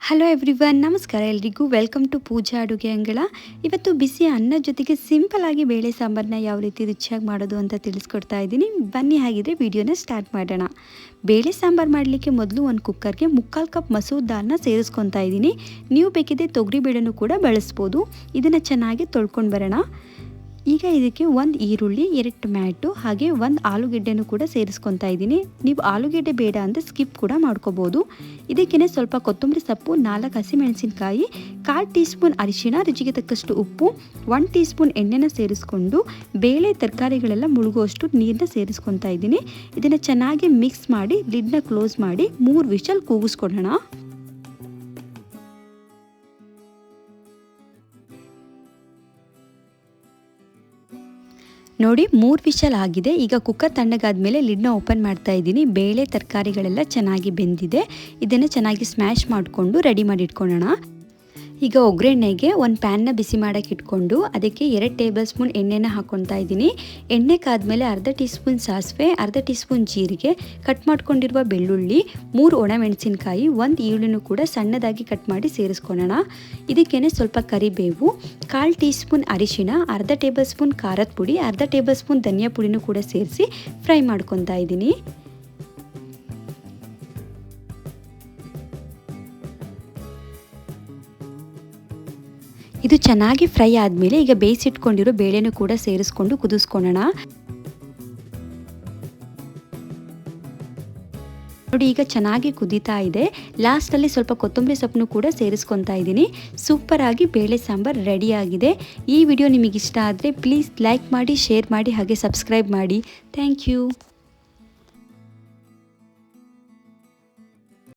Hello everyone, ನಮಸ್ಕಾರ ಎಲ್ರಿಗೂ. Welcome to ಪೂಜಾ ಅಡುಗೆ ಅಂಗಳ. ಇವತ್ತು ಬಿಸಿ ಅನ್ನ ಜೊತೆಗೆ ಸಿಂಪಲ್ ಆಗಿ ಬೇಳೆ ಸಾಂಬಾರನ್ನ ಯಾವ ರೀತಿ ರುಚಿಯಾಗಿ ಮಾಡೋದು ಅಂತ ತಿಳಿಸ್ಕೊಡ್ತಾ ಇದ್ದೀನಿ. ಬನ್ನಿ ಹಾಗಿದ್ರೆ ವಿಡಿಯೋನ ಸ್ಟಾರ್ಟ್ ಮಾಡೋಣ. ಬೇಳೆ ಸಾಂಬಾರು ಮಾಡಲಿಕ್ಕೆ ಮೊದಲು ಒಂದು ಕುಕ್ಕರ್ಗೆ 3/4 ಕಪ್ ಮಸೂರ್ ದಾಲ್ನ ಸೇರಿಸ್ಕೊತಾ ಇದ್ದೀನಿ. ನೀವು ಬೇಕಿದ್ರೆ ತೊಗರಿ ಬೇಳೆನೂ ಕೂಡ ಬಳಸ್ಬೋದು. ಇದನ್ನು ಚೆನ್ನಾಗಿ ತೊಳ್ಕೊಂಡು ಬರೋಣ. ಈಗ ಇದಕ್ಕೆ 1 ಈರುಳ್ಳಿ, 2 ಟೊಮ್ಯಾಟೊ ಹಾಗೆ 1 ಆಲೂಗೆಡ್ಡೆನೂ ಕೂಡ ಸೇರಿಸ್ಕೊತಾ ಇದ್ದೀನಿ. ನೀವು ಆಲೂಗೆಡ್ಡೆ ಬೇಡ ಅಂದರೆ ಸ್ಕಿಪ್ ಕೂಡ ಮಾಡ್ಕೋಬೋದು. ಇದಕ್ಕೇ ಸ್ವಲ್ಪ ಕೊತ್ತಂಬರಿ ಸೊಪ್ಪು, 4 ಹಸಿಮೆಣಸಿನಕಾಯಿ, 1/4 ಟೀ ಸ್ಪೂನ್ ಅರಿಶಿಣ, ರುಚಿಗೆ ತಕ್ಕಷ್ಟು ಉಪ್ಪು, 1 ಟೀ ಸ್ಪೂನ್ ಎಣ್ಣೆನ ಸೇರಿಸ್ಕೊಂಡು ಬೇಳೆ ತರಕಾರಿಗಳೆಲ್ಲ ಮುಳುಗುವಷ್ಟು ನೀರನ್ನ ಸೇರಿಸ್ಕೊತಾ ಇದ್ದೀನಿ. ಇದನ್ನು ಚೆನ್ನಾಗಿ ಮಿಕ್ಸ್ ಮಾಡಿ ಲಿಡ್ನ ಕ್ಲೋಸ್ ಮಾಡಿ 3 ವಿಷಲ್ ಕೂಗಿಸ್ಕೊಡೋಣ. ನೋಡಿ 3 ವಿಷಲ್ ಆಗಿದೆ. ಈಗ ಕುಕ್ಕರ್ ತಣ್ಣಗಾದ್ಮೇಲೆ ಲಿಡ್ನ ಓಪನ್ ಮಾಡ್ತಾ ಇದ್ದೀನಿ. ಬೇಳೆ ತರಕಾರಿಗಳೆಲ್ಲ ಚೆನ್ನಾಗಿ ಬೆಂದಿದೆ. ಇದನ್ನು ಚೆನ್ನಾಗಿ ಸ್ಮ್ಯಾಶ್ ಮಾಡಿಕೊಂಡು ರೆಡಿ ಮಾಡಿ ಇಟ್ಕೊಳ್ಳೋಣ. ಈಗ ಒಗ್ಗರಣೆಗೆ ಒಂದು ಪ್ಯಾನ್ನ ಬಿಸಿ ಮಾಡೋಕ್ಕೆ ಇಟ್ಕೊಂಡು ಅದಕ್ಕೆ 2 ಟೇಬಲ್ ಸ್ಪೂನ್ ಎಣ್ಣೆನ ಹಾಕ್ಕೊತಾ ಇದ್ದೀನಿ. ಎಣ್ಣೆ ಕಾದ್ಮೇಲೆ ಅರ್ಧ ಟೀ ಸ್ಪೂನ್ ಸಾಸಿವೆ, ಅರ್ಧ ಟೀ ಸ್ಪೂನ್ ಜೀರಿಗೆ, ಕಟ್ ಮಾಡ್ಕೊಂಡಿರುವ ಬೆಳ್ಳುಳ್ಳಿ, 3 ಒಣಮೆಣಸಿನಕಾಯಿ, 1 ಈರುಳ್ಳಿನೂ ಕೂಡ ಸಣ್ಣದಾಗಿ ಕಟ್ ಮಾಡಿ ಸೇರಿಸ್ಕೊಳ್ಳೋಣ. ಇದಕ್ಕೇನೆ ಸ್ವಲ್ಪ ಕರಿಬೇವು, 1/4 ಟೀ ಸ್ಪೂನ್ ಅರಿಶಿಣ, ಅರ್ಧ ಟೇಬಲ್ ಸ್ಪೂನ್ ಖಾರದ ಪುಡಿ, ಅರ್ಧ ಟೇಬಲ್ ಸ್ಪೂನ್ ಧನಿಯಾ ಪುಡಿನೂ ಕೂಡ ಸೇರಿಸಿ ಫ್ರೈ ಮಾಡ್ಕೊತಾ ಇದ್ದೀನಿ. ಇದು ಚೆನ್ನಾಗಿ ಫ್ರೈ ಆದಮೇಲೆ ಈಗ ಬೇಯಿಸಿಟ್ಕೊಂಡಿರೋ ಬೇಳೆನೂ ಕೂಡ ಸೇರಿಸ್ಕೊಂಡು ಕುದಿಸ್ಕೊಳ್ಳೋಣ. ನೋಡಿ ಈಗ ಚೆನ್ನಾಗಿ ಕುದೀತಾ ಇದೆ. ಲಾಸ್ಟಲ್ಲಿ ಸ್ವಲ್ಪ ಕೊತ್ತಂಬರಿ ಸೊಪ್ಪನ್ನು ಕೂಡ ಸೇರಿಸ್ಕೊತಾ ಇದ್ದೀನಿ. ಸೂಪರ್ ಆಗಿ ಬೇಳೆ ಸಾಂಬಾರು ರೆಡಿ ಆಗಿದೆ. ಈ ವಿಡಿಯೋ ನಿಮಗೆ ಇಷ್ಟ ಆದರೆ ಪ್ಲೀಸ್ ಲೈಕ್ ಮಾಡಿ, ಶೇರ್ ಮಾಡಿ ಹಾಗೆ ಸಬ್ಸ್ಕ್ರೈಬ್ ಮಾಡಿ. Thank you.